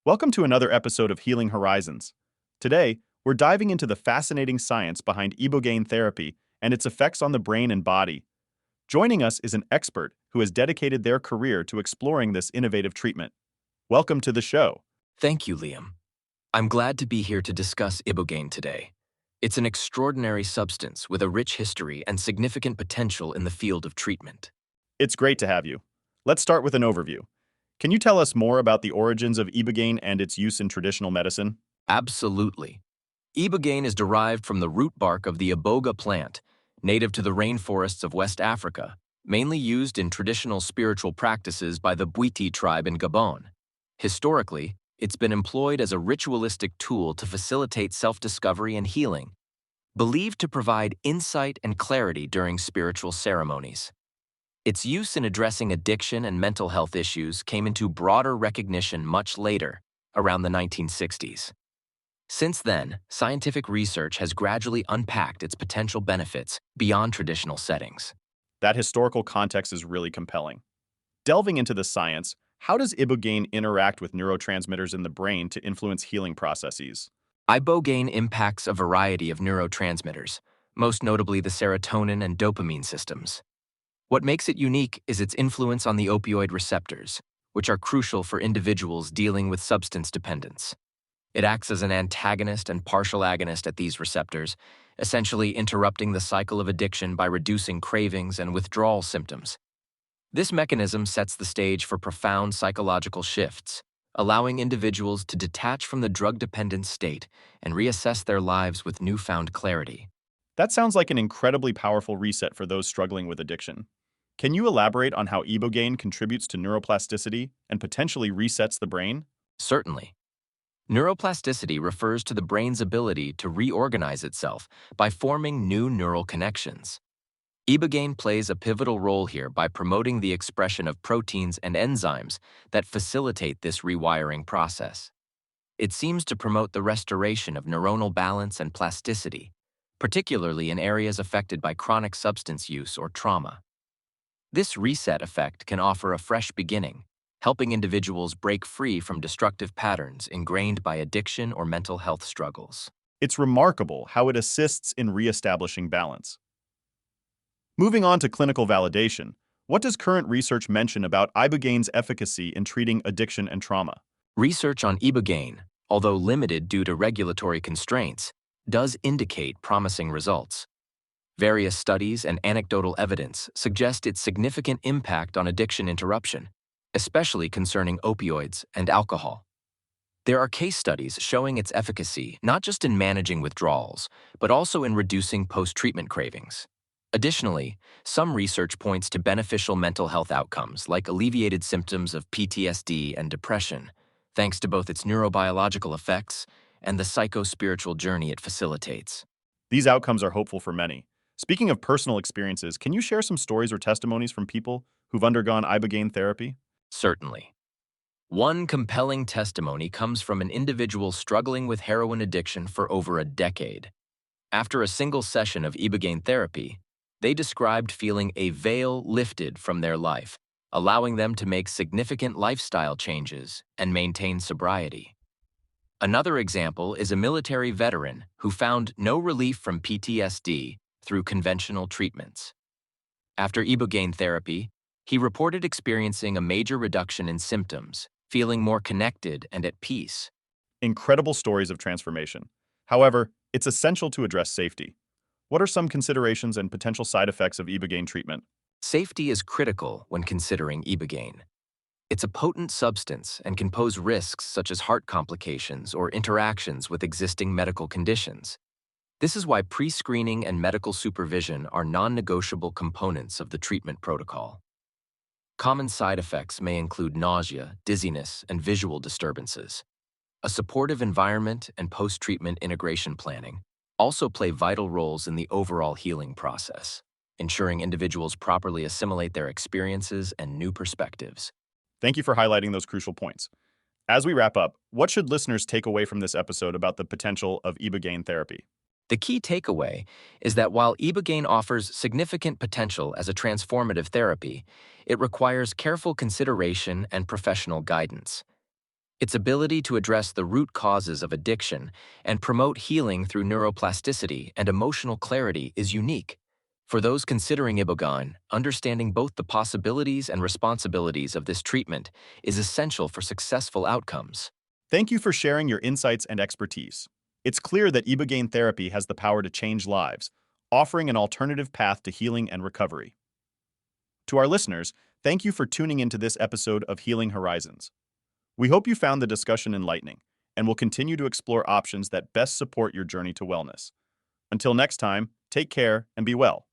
Welcome to another episode of Healing Horizons. Today, we're diving into the fascinating science behind Ibogaine therapy and its effects on the brain and body. Joining us is an expert who has dedicated their career to exploring this innovative treatment. Welcome to the show. Thank you, Liam. I'm glad to be here to discuss Ibogaine today. It's an extraordinary substance with a rich history and significant potential in the field of treatment. It's great to have you. Let's start with an overview. Can you tell us more about the origins of Ibogaine and its use in traditional medicine? Absolutely. Ibogaine is derived from the root bark of the iboga plant, native to the rainforests of West Africa, mainly used in traditional spiritual practices by the Bwiti tribe in Gabon. Historically, it's been employed as a ritualistic tool to facilitate self-discovery and healing, believed to provide insight and clarity during spiritual ceremonies. Its use in addressing addiction and mental health issues came into broader recognition much later, around the 1960s. Since then, scientific research has gradually unpacked its potential benefits beyond traditional settings. That historical context is really compelling. Delving into the science, how does Ibogaine interact with neurotransmitters in the brain to influence healing processes? Ibogaine impacts a variety of neurotransmitters, most notably the serotonin and dopamine systems. What makes it unique is its influence on the opioid receptors, which are crucial for individuals dealing with substance dependence. It acts as an antagonist and partial agonist at these receptors, essentially interrupting the cycle of addiction by reducing cravings and withdrawal symptoms. This mechanism sets the stage for profound psychological shifts, allowing individuals to detach from the drug-dependent state and reassess their lives with newfound clarity. That sounds like an incredibly powerful reset for those struggling with addiction. Can you elaborate on how Ibogaine contributes to neuroplasticity and potentially resets the brain? Certainly. Neuroplasticity refers to the brain's ability to reorganize itself by forming new neural connections. Ibogaine plays a pivotal role here by promoting the expression of proteins and enzymes that facilitate this rewiring process. It seems to promote the restoration of neuronal balance and plasticity, particularly in areas affected by chronic substance use or trauma. This reset effect can offer a fresh beginning, helping individuals break free from destructive patterns ingrained by addiction or mental health struggles. It's remarkable how it assists in reestablishing balance. Moving on to clinical validation, what does current research mention about Ibogaine's efficacy in treating addiction and trauma? Research on Ibogaine, although limited due to regulatory constraints, does indicate promising results. Various studies and anecdotal evidence suggest its significant impact on addiction interruption, especially concerning opioids and alcohol. There are case studies showing its efficacy not just in managing withdrawals, but also in reducing post-treatment cravings. Additionally, some research points to beneficial mental health outcomes like alleviated symptoms of PTSD and depression, thanks to both its neurobiological effects and the psycho-spiritual journey it facilitates. These outcomes are hopeful for many. Speaking of personal experiences, can you share some stories or testimonies from people who've undergone Ibogaine therapy? Certainly. One compelling testimony comes from an individual struggling with heroin addiction for over a decade. After a single session of Ibogaine therapy, they described feeling a veil lifted from their life, allowing them to make significant lifestyle changes and maintain sobriety. Another example is a military veteran who found no relief from PTSD through conventional treatments. After Ibogaine therapy, he reported experiencing a major reduction in symptoms, feeling more connected and at peace. Incredible stories of transformation. However, it's essential to address safety. What are some considerations and potential side effects of Ibogaine treatment? Safety is critical when considering Ibogaine. It's a potent substance and can pose risks such as heart complications or interactions with existing medical conditions. This is why pre-screening and medical supervision are non-negotiable components of the treatment protocol. Common side effects may include nausea, dizziness, and visual disturbances. A supportive environment and post-treatment integration planning also play vital roles in the overall healing process, ensuring individuals properly assimilate their experiences and new perspectives. Thank you for highlighting those crucial points. As we wrap up, what should listeners take away from this episode about the potential of Ibogaine therapy? The key takeaway is that while Ibogaine offers significant potential as a transformative therapy, it requires careful consideration and professional guidance. Its ability to address the root causes of addiction and promote healing through neuroplasticity and emotional clarity is unique. For those considering Ibogaine, understanding both the possibilities and responsibilities of this treatment is essential for successful outcomes. Thank you for sharing your insights and expertise. It's clear that Ibogaine therapy has the power to change lives, offering an alternative path to healing and recovery. To our listeners, thank you for tuning into this episode of Healing Horizons. We hope you found the discussion enlightening, and will continue to explore options that best support your journey to wellness. Until next time, take care and be well.